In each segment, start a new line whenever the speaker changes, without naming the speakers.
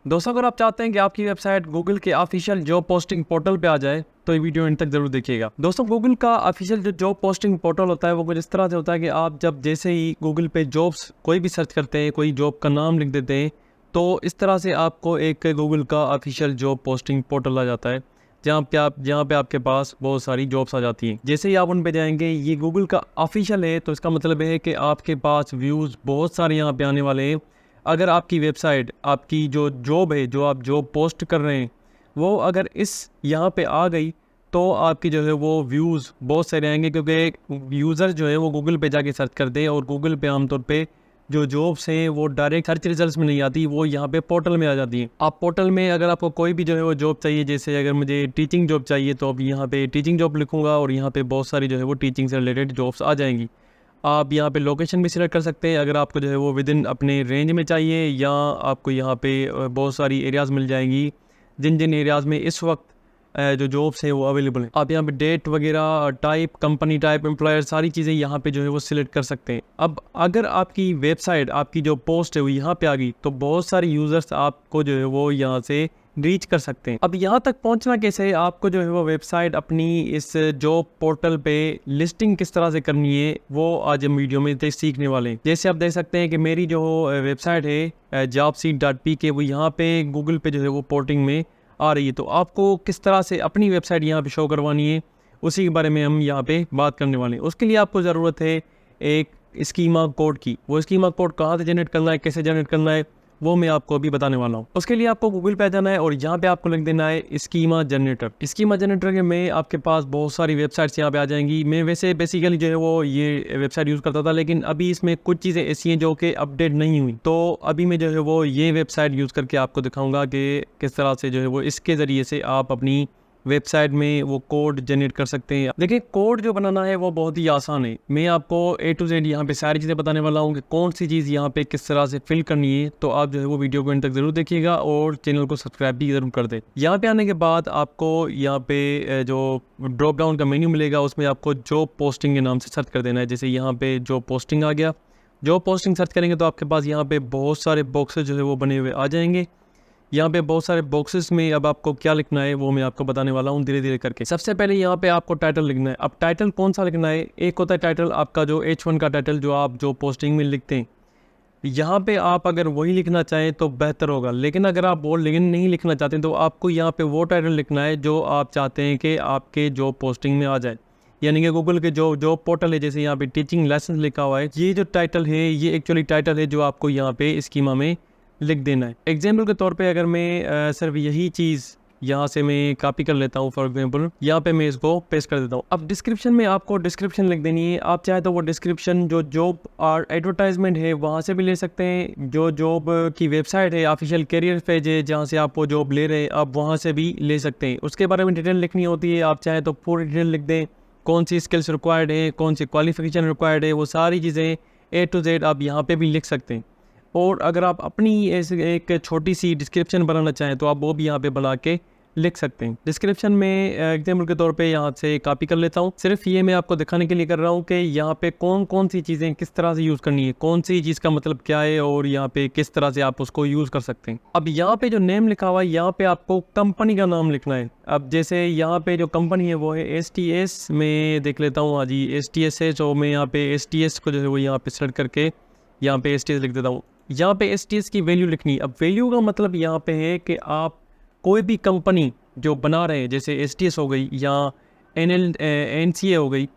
दोस्तों, अगर आप चाहते हैं कि आपकी वेबसाइट गूगल के ऑफिशियल जॉब पोस्टिंग पोर्टल पे आ जाए तो ये वीडियो इन तक जरूर देखिएगा। दोस्तों, गूगल का ऑफिशियल जो जॉब पोस्टिंग पोर्टल होता है वो कुछ इस तरह से होता है कि आप जब जैसे ही गूगल पे जॉब्स कोई भी सर्च करते हैं, कोई जॉब का नाम लिख देते हैं, तो इस तरह से आपको एक गूगल का ऑफिशियल जॉब पोस्टिंग पोर्टल आ जाता है जहाँ पे आपके पास बहुत सारी जॉब्स आ जाती हैं। जैसे ही आप उन पे जाएंगे, ये गूगल का ऑफिशियल है तो इसका मतलब है कि आपके पास व्यूज़ बहुत सारे यहाँ पे आने वाले हैं। अगर आपकी वेबसाइट, आपकी जो जॉब है, जो आप जॉब पोस्ट कर रहे हैं, वो अगर इस यहाँ पे आ गई तो आपकी जो है वो व्यूज़ बहुत सारे आएंगे, क्योंकि यूज़र जो है वो गूगल पे जाके सर्च करते हैं और गूगल पे आमतौर पे जो जॉब्स हैं वो डायरेक्ट सर्च रिजल्ट्स में नहीं आती, वो यहाँ पे पोर्टल में आ जाती हैं। आप पोर्टल में अगर आपको कोई भी जो है वो जॉब चाहिए, जैसे अगर मुझे टीचिंग जॉब चाहिए तो अब यहाँ पे टीचिंग जॉब लिखूँगा और यहाँ पे बहुत सारी जो है वो टीचिंग से रिलेटेड जॉब्स आ जाएंगी। आप यहाँ पे लोकेशन भी सिलेक्ट कर सकते हैं, अगर आपको जो है वो विद इन अपने रेंज में चाहिए, या आपको यहाँ पे बहुत सारी एरियाज़ मिल जाएंगी जिन जिन एरियाज़ में इस वक्त जो जॉब्स हैं वो अवेलेबल हैं। आप यहाँ पे डेट वगैरह, टाइप, कंपनी टाइप, एम्प्लॉयर, सारी चीज़ें यहाँ पे जो है वो सिलेक्ट कर सकते हैं। अब अगर आपकी वेबसाइट, आपकी जो पोस्ट है वो यहाँ पे आ गई तो बहुत सारे यूज़र्स आपको जो है वो यहाँ से रीच कर सकते हैं। अब यहाँ तक पहुँचना कैसे है, आपको जो है वो वेबसाइट अपनी इस जॉब पोर्टल पे लिस्टिंग किस तरह से करनी है वो आज हम वीडियो में सीखने वाले हैं। जैसे आप देख सकते हैं कि मेरी जो वेबसाइट है jobseek.pk, वो यहाँ पे गूगल पे जो है वो पोर्टिंग में आ रही है। तो आपको किस तरह से अपनी वेबसाइट यहाँ पे शो करवानी है, उसी के बारे में हम यहाँ पे बात करने वाले हैं। उसके लिए आपको ज़रूरत है एक स्कीमा कोड की। वो स्कीमा कोड कहाँ से जनरेट करना है, कैसे जनरेट करना है, वो मैं आपको अभी बताने वाला हूँ। उसके लिए आपको गूगल पे जाना है और यहाँ पे आपको लिख देना है स्कीमा जनरेटर। स्कीमा जनरेटर के में आपके पास बहुत सारी वेबसाइट्स यहाँ पे आ जाएंगी। मैं वैसे बेसिकली जो है वो ये वेबसाइट यूज़ करता था, लेकिन अभी इसमें कुछ चीज़ें ऐसी हैं जो कि अपडेट नहीं हुई, तो अभी मैं जो है वो ये वेबसाइट यूज़ करके आपको दिखाऊंगा कि किस तरह से जो है वो इसके ज़रिए से आप अपनी वेबसाइट में वो कोड जनरेट कर सकते हैं। देखिए, कोड जो बनाना है वो बहुत ही आसान है। मैं आपको A to Z यहाँ पे सारी चीज़ें बताने वाला हूँ कि कौन सी चीज़ यहाँ पे किस तरह से फिल करनी है। तो आप जो है वो वीडियो को इन तक ज़रूर देखिएगा और चैनल को सब्सक्राइब भी ज़रूर कर दें। यहाँ पे आने के बाद आपको यहाँ पे जो ड्रॉप डाउन का मेन्यू मिलेगा, उसमें आपको जॉब पोस्टिंग के नाम से सर्च कर देना है। जैसे यहाँ पे जॉब पोस्टिंग आ गया, जॉब पोस्टिंग सर्च करेंगे तो आपके पास यहाँ पे बहुत सारे बॉक्सेस जो है वो बने हुए आ जाएंगे। यहाँ पे बहुत सारे बॉक्सेस में अब आपको क्या लिखना है वो मैं आपको बताने वाला हूँ धीरे धीरे करके। सबसे पहले यहाँ पे आपको टाइटल लिखना है। अब टाइटल कौन सा लिखना है, एक होता है टाइटल आपका जो H1 का टाइटल जो आप जो पोस्टिंग में लिखते हैं, यहाँ पे आप अगर वही लिखना चाहें तो बेहतर होगा। लेकिन अगर आप वो नहीं लिखना चाहते तो आपको यहाँ पे वो टाइटल लिखना है जो आप चाहते हैं कि आपके जॉब पोस्टिंग में आ जाए। यानी कि गूगल के जो जॉब पोर्टल है, जैसे यहाँ पे टीचिंग लाइसेंस लिखा हुआ है, ये जो टाइटल है ये एक्चुअली टाइटल है जो आपको यहाँ पे स्कीमा में लिख देना है। एग्जाम्पल के तौर पे अगर मैं सिर्फ यही चीज़ यहाँ से मैं कॉपी कर लेता हूँ, फॉर एग्जाम्पल यहाँ पे मैं इसको पेस्ट कर देता हूँ। अब डिस्क्रिप्शन में आपको डिस्क्रिप्शन लिख देनी है। आप चाहे तो वो डिस्क्रिप्शन जो जॉब और एडवर्टाइजमेंट है वहाँ से भी ले सकते हैं, जो जॉब की वेबसाइट है, ऑफिशियल कैरियर पेज है जहाँ से आप वो जॉब ले रहे हैं, आप वहाँ से भी ले सकते हैं। उसके बारे में डिटेल लिखनी होती है, आप चाहे तो पूरी डिटेल लिख दें, कौन सी स्किल्स रिक्वायर्ड है, कौन सी क्वालिफिकेशन रिक्वायर्ड है, वो सारी चीज़ें A to Z आप यहाँ पे भी लिख सकते हैं। और अगर आप अपनी ऐसे एक छोटी सी डिस्क्रिप्शन बनाना चाहें तो आप वो भी यहाँ पे बना के लिख सकते हैं। डिस्क्रिप्शन में एग्जाम्पल के तौर पे यहाँ से कॉपी कर लेता हूँ। सिर्फ ये मैं आपको दिखाने के लिए कर रहा हूँ कि यहाँ पे कौन कौन सी चीज़ें किस तरह से यूज़ करनी है, कौन सी चीज़ का मतलब क्या है और यहाँ पे किस तरह से आप उसको यूज़ कर सकते हैं। अब यहाँ पे जो नेम लिखा हुआ है, यहाँ पे आपको कंपनी का नाम लिखना है। अब जैसे यहाँ पे जो कंपनी है वो है STS, में देख लेता हूँ। हाँ जी, STS है, तो मैं यहाँ पे STS को जो है वो यहाँ पे सेलेक्ट करके यहाँ पे STS लिख देता हूँ। यहाँ पे STS की वैल्यू लिखनी है। अब वैल्यू का मतलब यहाँ पे है कि आप कोई भी कंपनी जो बना रहे हैं, जैसे STS हो गई या NCA हो गई,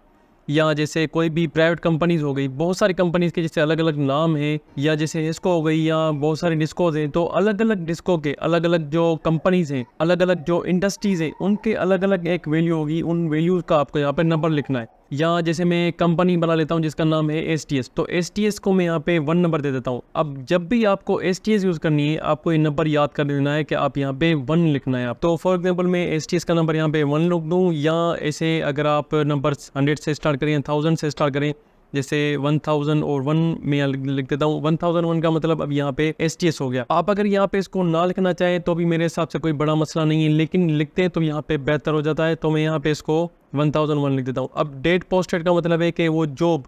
या जैसे कोई भी प्राइवेट कंपनीज हो गई, बहुत सारी कंपनीज के जैसे अलग अलग नाम है, या जैसे हिस्को हो गई या बहुत सारी डिस्कोज हैं, तो अलग अलग डिस्को के अलग अलग जो कंपनीज हैं, अलग अलग जो इंडस्ट्रीज हैं, उनके अलग अलग एक वैल्यू होगी। उन वैल्यूज़ का आपको यहाँ पे नंबर लिखना है। या जैसे मैं कंपनी बना लेता हूँ जिसका नाम है STS, तो STS को मैं यहाँ पे 1 नंबर दे देता हूँ। अब जब भी आपको STS यूज़ करनी है, आपको ये नंबर याद कर देना है कि आप यहाँ पे 1 लिखना है। आप तो फॉर एग्जांपल मैं STS का नंबर यहाँ पे 1 लिख दूँ, या ऐसे अगर आप नंबर 100 से स्टार्ट करें, 1000 से स्टार्ट करें, जैसे 1001 में लिख देता हूँ। 1001 का मतलब अब यहाँ पे STS हो गया। आप अगर यहाँ पे इसको ना लिखना चाहें तो भी मेरे हिसाब से कोई बड़ा मसला नहीं है, लेकिन लिखते हैं तो यहाँ पे बेहतर हो जाता है, तो मैं यहाँ पे इसको 1001 लिख देता हूँ। अब डेट पोस्टेड का मतलब है कि वो जॉब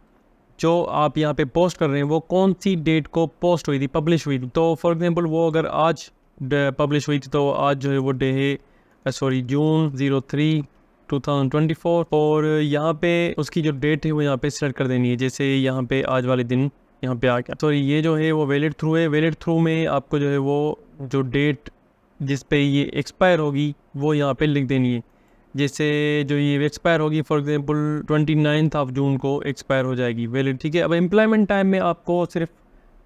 जो आप यहाँ पे पोस्ट कर रहे हैं वो कौन सी डेट को पोस्ट हुई थी, पब्लिश हुई थी। तो फॉर एग्जांपल वो अगर आज पब्लिश हुई थी, तो आज जो है वो डे है सॉरी जून 03/2024, और यहाँ पे उसकी जो डेट है वो यहाँ पे सेलेक्ट कर देनी है। जैसे यहाँ पे आज वाले दिन यहाँ पे आ गया, तो ये जो है वो वैलिड थ्रू है। वैलिड थ्रू में आपको जो है वो जो डेट जिस पे ये एक्सपायर होगी वो यहाँ पे लिख देनी है। जैसे जो ये एक्सपायर होगी फॉर एग्जांपल 29 जून को एक्सपायर हो जाएगी वैलिड, ठीक है। अब एम्प्लॉयमेंट टाइम में आपको सिर्फ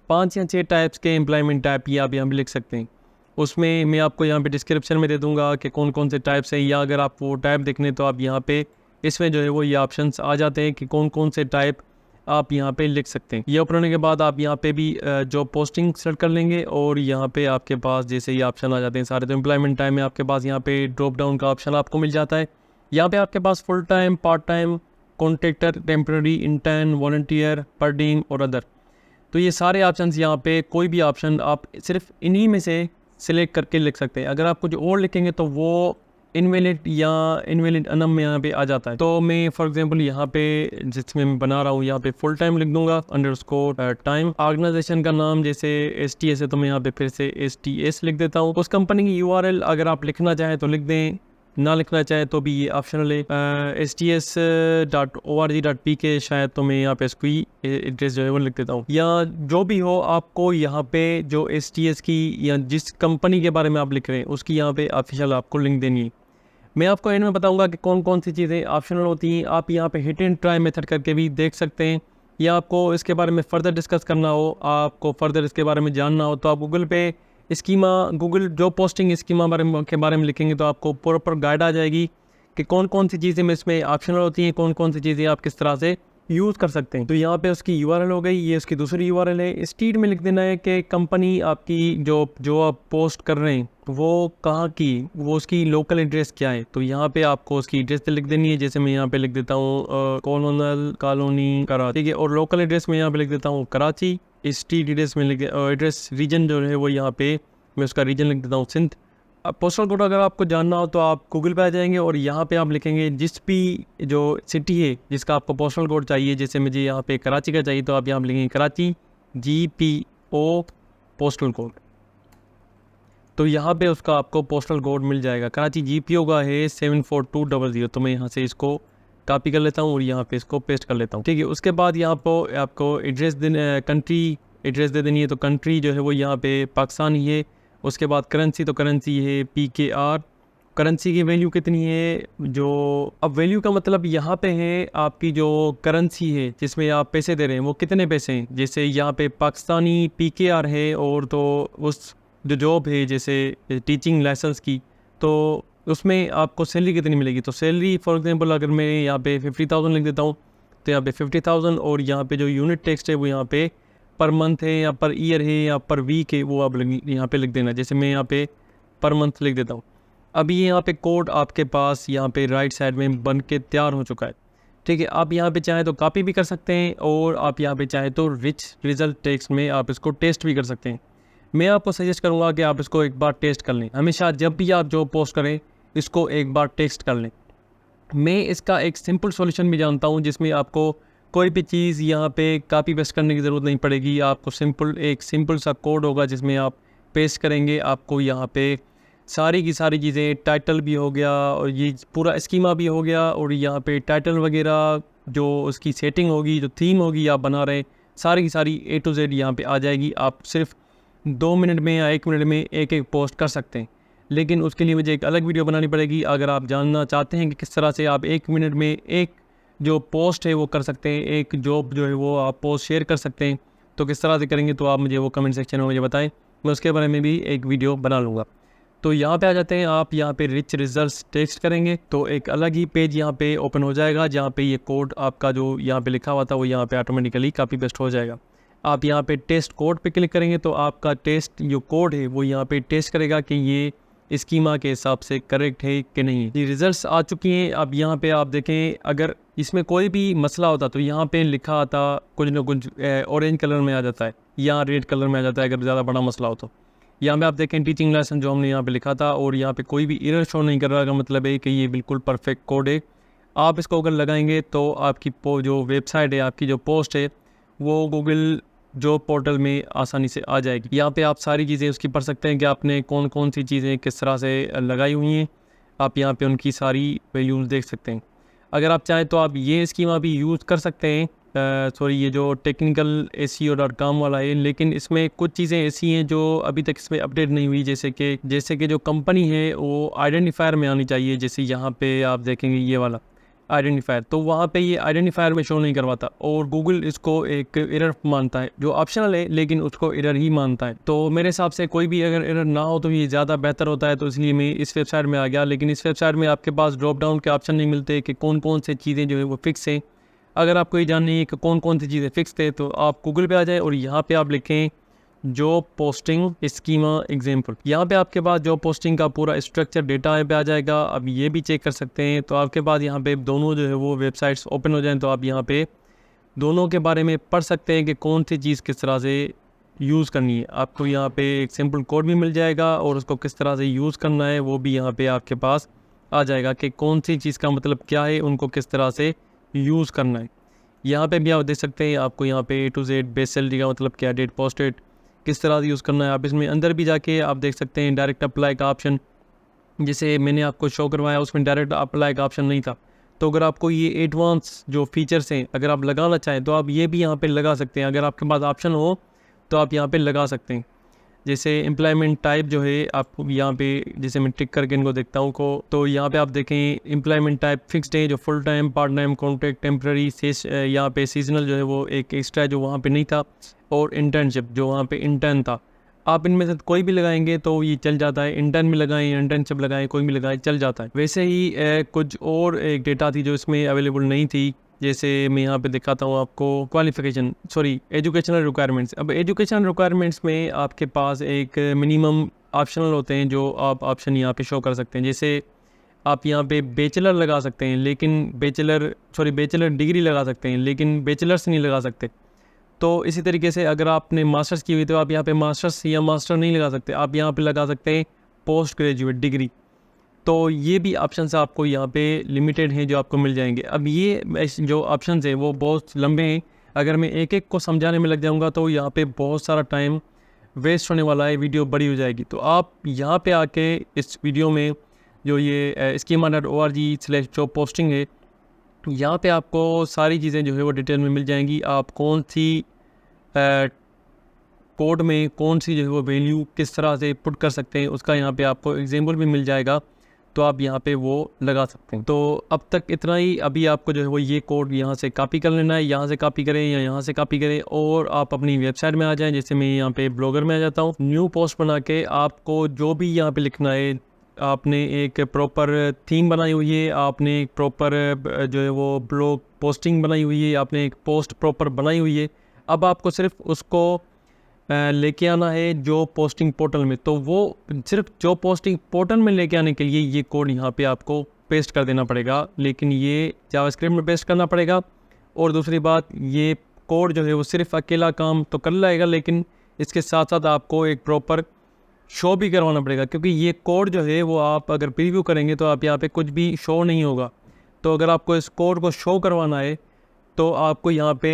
5 या 6 टाइप्स के एम्प्लॉयमेंट टाइप ये आप यहाँ पे लिख सकते हैं। उसमें मैं आपको यहाँ पे डिस्क्रिप्शन में दे दूँगा कि कौन कौन से टाइप्स हैं, या अगर आप वो टाइप देखने तो आप यहाँ पे इसमें जो है वो ये ऑप्शंस आ जाते हैं कि कौन कौन से टाइप आप यहाँ पे लिख सकते हैं। ये ओपन होने के बाद आप यहाँ पे भी जॉब पोस्टिंग सेलेक्ट कर लेंगे, और यहाँ पे आपके पास जैसे ये ऑप्शन आ जाते हैं सारे। तो एम्प्लॉयमेंट टाइम में आपके पास यहाँ पे ड्रॉप डाउन का ऑप्शन आपको मिल जाता है। यहाँ पे आपके पास full time, part time, contractor, temporary, intern, volunteer, per diem और अदर। तो ये सारे ऑप्शंस यहाँ पे कोई भी ऑप्शन आप सिर्फ इन्हीं में से सिलेक्ट करके लिख सकते हैं। अगर आप कुछ और लिखेंगे तो वो इनवैलिड या इनवैलिड अनम में यहाँ पे आ जाता है। तो मैं फॉर एग्जांपल यहाँ पे जिसमें मैं बना रहा हूँ यहाँ पे फुल टाइम लिख दूंगा अंडरस्कोर टाइम। ऑर्गेनाइजेशन का नाम जैसे STS है तो मैं यहाँ पे फिर से STS लिख देता हूँ। उस कंपनी की URL अगर आप लिखना चाहें तो लिख दें, ना लिखना चाहे तो भी ये ऑप्शनल है। sts.org.pk शायद, तो मैं यहाँ पे इसको एड्रेस जो है वो लिख देता हूँ। या जो भी हो, आपको यहाँ पे जो STS की या जिस कंपनी के बारे में आप लिख रहे हैं उसकी यहाँ पे ऑफिशियल आपको लिंक देनी है। मैं आपको एंड में बताऊंगा कि कौन कौन सी चीज़ें ऑप्शनल होती हैं। आप यहाँ पे हिट एंड ट्राई मेथड करके भी देख सकते हैं, या आपको इसके बारे में फ़र्दर डिस्कस करना हो, आपको फ़र्दर इसके बारे में जानना हो, तो आप गूगल पे गूगल जॉब पोस्टिंग स्कीमा के बारे में लिखेंगे तो आपको प्रॉपर गाइड आ जाएगी कि कौन कौन सी चीज़ें में इसमें ऑप्शनल होती हैं, कौन कौन सी चीज़ें आप किस तरह से यूज़ कर सकते हैं। तो यहाँ पे उसकी URL हो गई, ये उसकी दूसरी URL है। स्टेट में लिख देना है कि कंपनी आपकी जो आप पोस्ट कर रहे हैं वो कहाँ की, वो उसकी लोकल एड्रेस क्या है। तो यहाँ पे आपको उसकी एड्रेस लिख देनी है। जैसे मैं यहाँ पे लिख देता हूँ कॉलोनल कॉलोनी कराची, ठीक है। और लोकल एड्रेस में यहाँ पे लिख देता हूँ कराची। स्टेट एड्रेस में लिख एड्रेस रीजन जो है वो यहाँ पे मैं उसका रीजन लिख देता हूँ सिंध। अब पोस्टल कोड अगर आपको जानना हो तो आप गूगल पे आ जाएंगे और यहाँ पे आप लिखेंगे जिस भी जो सिटी है जिसका आपको पोस्टल कोड चाहिए। जैसे मुझे यहाँ पे कराची का चाहिए तो आप यहाँ लिखेंगे कराची GPO पोस्टल कोड, तो यहाँ पे उसका आपको पोस्टल कोड मिल जाएगा। कराची GPO का है 74200। तो मैं यहाँ से इसको कॉपी कर लेता हूँ और यहाँ पे इसको पेस्ट कर लेता हूँ, ठीक है। उसके बाद यहाँ पर आपको एड्रेस कंट्री एड्रेस दे देनी है। तो कंट्री जो है वो यहाँ पे पाकिस्तान ही है। उसके बाद करेंसी, तो करेंसी है PKR। करेंसी की वैल्यू कितनी है, जो अब वैल्यू का मतलब यहाँ पे है आपकी जो करेंसी है जिसमें आप पैसे दे रहे हैं वो कितने पैसे हैं। जैसे यहाँ पे पाकिस्तानी PKR है, और तो उस जो जॉब है जैसे टीचिंग लाइसेंस की, तो उसमें आपको सैलरी कितनी मिलेगी। तो सैलरी फॉर एग्जांपल अगर मैं यहाँ पे 50,000 लिख देता हूँ तो यहाँ पे 50,000, और यहाँ पे जो यूनिट टेक्स्ट है वो यहाँ पे पर मंथ है या पर ईयर है या पर वीक है, वो आप यहाँ पे लिख देना। जैसे मैं यहाँ पे पर मंथ लिख देता हूँ। अभी यहाँ पे कोड आपके पास यहाँ पे राइट साइड में बन के तैयार हो चुका है, ठीक है। आप यहाँ पे चाहें तो कॉपी भी कर सकते हैं, और आप यहाँ पे चाहें तो रिच रिजल्ट टेक्स्ट में आप इसको टेस्ट भी कर सकते हैं। मैं आपको सजेस्ट करूँगा कि आप इसको एक बार टेस्ट कर लें। हमेशा जब भी आप जॉब पोस्ट करें इसको एक बार टेस्ट कर लें। मैं इसका एक सिंपल सॉल्यूशन भी जानता हूँ जिसमें आपको कोई भी चीज़ यहाँ पे कॉपी पेस्ट करने की ज़रूरत नहीं पड़ेगी। आपको एक सिंपल सा कोड होगा जिसमें आप पेस्ट करेंगे। आपको यहाँ पे सारी की सारी चीज़ें, टाइटल भी हो गया और ये पूरा स्कीमा भी हो गया, और यहाँ पे टाइटल वगैरह जो उसकी सेटिंग होगी, जो थीम होगी आप बना रहे हैं, सारी की सारी A to Z यहाँ पे आ जाएगी। आप सिर्फ 2 मिनट में या 1 मिनट में एक एक पोस्ट कर सकते हैं, लेकिन उसके लिए मुझे एक अलग वीडियो बनानी पड़ेगी। अगर आप जानना चाहते हैं कि किस तरह से आप 1 मिनट में एक जो पोस्ट है वो कर सकते हैं, एक जॉब जो है वो आप पोस्ट शेयर कर सकते हैं, तो किस तरह से करेंगे तो आप मुझे वो कमेंट सेक्शन में मुझे बताएं, मैं उसके बारे में भी एक वीडियो बना लूँगा। तो यहाँ पे आ जाते हैं, आप यहाँ पे रिच रिजल्ट्स टेक्स्ट करेंगे तो एक अलग ही पेज यहाँ पे ओपन हो जाएगा, जहाँ पे ये कोड आपका जो यहाँ पे लिखा हुआ था वो यहाँ पे ऑटोमेटिकली कॉपी पेस्ट हो जाएगा। आप यहाँ पे टेस्ट कोड पे क्लिक करेंगे तो आपका टेस्ट जो कोड है वो यहाँ पे टेस्ट करेगा कि ये स्कीमा के हिसाब से करेक्ट है कि नहीं। ये रिजल्ट्स आ चुकी हैं। अब यहाँ पे आप देखें, अगर इसमें कोई भी मसला होता तो यहाँ पे लिखा आता कुछ ना कुछ ऑरेंज कलर में आ जाता है या रेड कलर में आ जाता है अगर ज़्यादा बड़ा मसला हो तो। यहाँ पे आप देखें टीचिंग लाइसेंस जो हमने यहाँ पे लिखा था और यहाँ पे कोई भी एरर शो नहीं कर रहा का मतलब है कि ये बिल्कुल परफेक्ट कोड है। आप इसको अगर लगाएंगे तो आपकी जो वेबसाइट है, आपकी जो पोस्ट है वो गूगल जॉब पोर्टल में आसानी से आ जाएगी। यहाँ पे आप सारी चीज़ें उसकी पढ़ सकते हैं कि आपने कौन कौन सी चीज़ें किस तरह से लगाई हुई हैं। आप यहाँ पे उनकी सारी वैल्यूज़ देख सकते हैं। अगर आप चाहें तो आप ये स्कीमा भी यूज़ कर सकते हैं। सॉरी, ये जो technicalseo.com वाला है, लेकिन इसमें कुछ चीज़ें ऐसी हैं जो अभी तक इसमें अपडेट नहीं हुई, जैसे कि जो कंपनी है वो आइडेंटिफायर में आनी चाहिए। जैसे यहाँ पे आप देखेंगे ये वाला आइडेंटिफायर, तो वहाँ पे ये आइडेंटिफायर में शो नहीं करवाता और गूगल इसको एक एरर मानता है, जो ऑप्शनल है लेकिन उसको एरर ही मानता है। तो मेरे हिसाब से कोई भी अगर एरर ना हो तो ये ज़्यादा बेहतर होता है, तो इसलिए मैं इस वेबसाइट में आ गया। लेकिन इस वेबसाइट में आपके पास ड्रॉप डाउन के ऑप्शन नहीं मिलते कि कौन कौन से चीज़ें जो है वो फिक्स हैं। अगर आपको ये जाननी है कि कौन कौन सी चीज़ें फिक्स थे, तो आप गूगल पे आ जाए और यहाँ पे आप लिखें जॉब पोस्टिंग स्कीमा एग्जाम्पल। यहाँ पे आपके पास जॉब पोस्टिंग का पूरा स्ट्रक्चर डेटा पे आ जाएगा। अब ये भी चेक कर सकते हैं। तो आपके पास यहाँ पे दोनों जो है वो वेबसाइट्स ओपन हो जाएं, तो आप यहाँ पे दोनों के बारे में पढ़ सकते हैं कि कौन सी चीज़ किस तरह से यूज़ करनी है। आपको यहाँ पे एक सिंपल कोड भी मिल जाएगा और उसको किस तरह से यूज़ करना है वो भी यहाँ पे आपके पास आ जाएगा कि कौन सी चीज़ का मतलब क्या है, उनको किस तरह से यूज़ करना है। यहाँ पे भी आप देख सकते हैं, आपको यहाँ पे A to Z base salary का मतलब क्या, डेट पोस्टेड किस तरह से यूज़ करना है। आप इसमें अंदर भी जाके आप देख सकते हैं डायरेक्ट अप्लाई का ऑप्शन, जिसे मैंने आपको शो करवाया उसमें डायरेक्ट अप्लाई का ऑप्शन नहीं था। तो अगर आपको ये एडवांस जो फीचर्स हैं अगर आप लगाना चाहें तो आप ये भी यहाँ पे लगा सकते हैं। अगर आपके पास ऑप्शन हो तो आप यहाँ पे लगा सकते हैं। जैसे एम्प्लॉयमेंट टाइप जो है आपको यहाँ पे, जैसे मैं टिक करके इनको देखता हूँ को, तो यहाँ पे आप देखें एम्प्लॉयमेंट टाइप फिक्स्ड है, जो full time, part time, contract, temporary, यहाँ पे सीजनल जो है वो एक एक्स्ट्रा जो वहाँ पे नहीं था, और इंटर्नशिप जो वहाँ पे इंटर्न था। आप इनमें से कोई भी लगाएंगे तो ये चल जाता है। इंटर्न में लगाएं, इंटर्नशिप लगाएं, कोई भी लगाएं, चल जाता है। वैसे ही कुछ और एक डेटा थी जो इसमें अवेलेबल नहीं थी। जैसे मैं यहाँ पे दिखाता हूँ आपको क्वालिफिकेशन, सॉरी, एजुकेशनल रिक्वायरमेंट्स। अब एजुकेशनल रिक्वायरमेंट्स में आपके पास एक मिनिमम ऑप्शनल होते हैं जो आप ऑप्शन यहाँ पे शो कर सकते हैं। जैसे आप यहाँ पे बैचलर लगा सकते हैं, लेकिन बैचलर डिग्री लगा सकते हैं, लेकिन बैचलर्स नहीं लगा सकते। तो इसी तरीके से अगर आपने मास्टर्स की हुई तो आप यहाँ पे मास्टर्स या मास्टर नहीं लगा सकते, आप यहाँ पे लगा सकते हैं पोस्ट ग्रेजुएट डिग्री। तो ये भी ऑप्शंस आपको यहाँ पे लिमिटेड हैं जो आपको मिल जाएंगे। अब ये जो ऑप्शंस हैं वो बहुत लंबे हैं, अगर मैं एक एक को समझाने में लग जाऊँगा तो यहाँ पे बहुत सारा टाइम वेस्ट होने वाला है, वीडियो बड़ी हो जाएगी। तो आप यहाँ पे आके इस वीडियो में जो ये schema.org/job posting है, यहाँ पे आपको सारी चीज़ें जो है वो डिटेल में मिल जाएंगी। आप कौन सी कोड में कौन सी जो है वो वैल्यू किस तरह से पुट कर सकते हैं उसका यहाँ पे आपको एग्जाम्पल भी मिल जाएगा, तो आप यहाँ पे वो लगा सकते हैं। तो अब तक इतना ही। अभी आपको जो है वो ये कोड यहाँ से कॉपी कर लेना है, यहाँ से कॉपी करें या यहाँ से कॉपी करें और आप अपनी वेबसाइट में आ जाएं। जैसे मैं यहाँ पे ब्लॉगर में आ जाता हूँ, न्यू पोस्ट बना के आपको जो भी यहाँ पे लिखना है, आपने एक प्रॉपर थीम बनाई हुई है, आपने एक प्रॉपर जो है वो ब्लॉग पोस्टिंग बनाई हुई है, आपने एक पोस्ट प्रॉपर बनाई हुई है। अब आपको सिर्फ उसको लेके आना है जॉब पोस्टिंग पोर्टल में। तो वो सिर्फ जॉब पोस्टिंग पोर्टल में लेके आने के लिए ये कोड यहाँ पे आपको पेस्ट कर देना पड़ेगा, लेकिन ये जावास्क्रिप्ट में पेस्ट करना पड़ेगा। और दूसरी बात, ये कोड जो है वो सिर्फ अकेला काम तो कर लाएगा, लेकिन इसके साथ साथ आपको एक प्रॉपर शो भी करवाना पड़ेगा, क्योंकि ये कोड जो है वो आप अगर प्रीव्यू करेंगे तो आप यहाँ पे कुछ भी शो नहीं होगा। तो अगर आपको इस कोड को शो करवाना है तो आपको यहाँ पे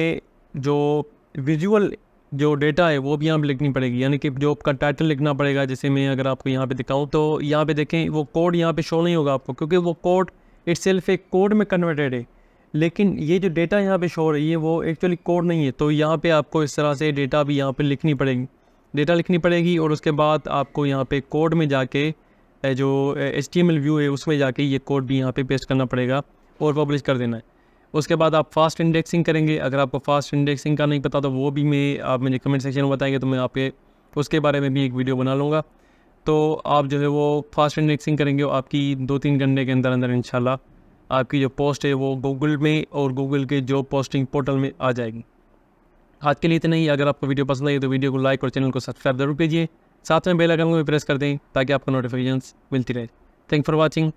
जो विजुअल जो डेटा है वो भी यहाँ पे लिखनी पड़ेगी, यानी कि जॉब का टाइटल लिखना पड़ेगा। जैसे मैं अगर आपको यहाँ पे दिखाऊँ तो यहाँ पे देखें वो कोड यहाँ पे शो नहीं होगा आपको, क्योंकि वो कोड इटसेल्फ एक कोड में कन्वर्टेड है, लेकिन ये जो डेटा यहाँ पे शो हो रही है वो एक्चुअली कोड नहीं है। तो यहाँ पे आपको इस तरह से डेटा भी यहाँ पे लिखनी पड़ेगी और उसके बाद आपको यहाँ पे कोड में जाके जो HTML व्यू है उसमें जाके ये कोड भी यहाँ पे पेस्ट करना पड़ेगा और पब्लिश कर देना है। उसके बाद आप फास्ट इंडेक्सिंग करेंगे। अगर आपको फास्ट इंडेक्सिंग का नहीं पता तो वो भी आप मुझे कमेंट सेक्शन में बताएंगे, तो मैं आपके उसके बारे में भी एक वीडियो बना लूँगा। तो आप जो है वो फास्ट इंडेक्सिंग करेंगे और आपकी 2-3 घंटे के अंदर इंशाल्लाह आपकी जो पोस्ट है वो गूगल में और गूगल के जॉब पोस्टिंग पोर्टल में आ जाएगी। आज के लिए इतना ही। अगर आपको वीडियो पसंद आई तो वीडियो को लाइक और चैनल को सब्सक्राइब जरूर कीजिए, साथ में बेल आइकन को भी प्रेस कर दें ताकि आपको नोटिफिकेशंस मिलती रहे। Thank for watching.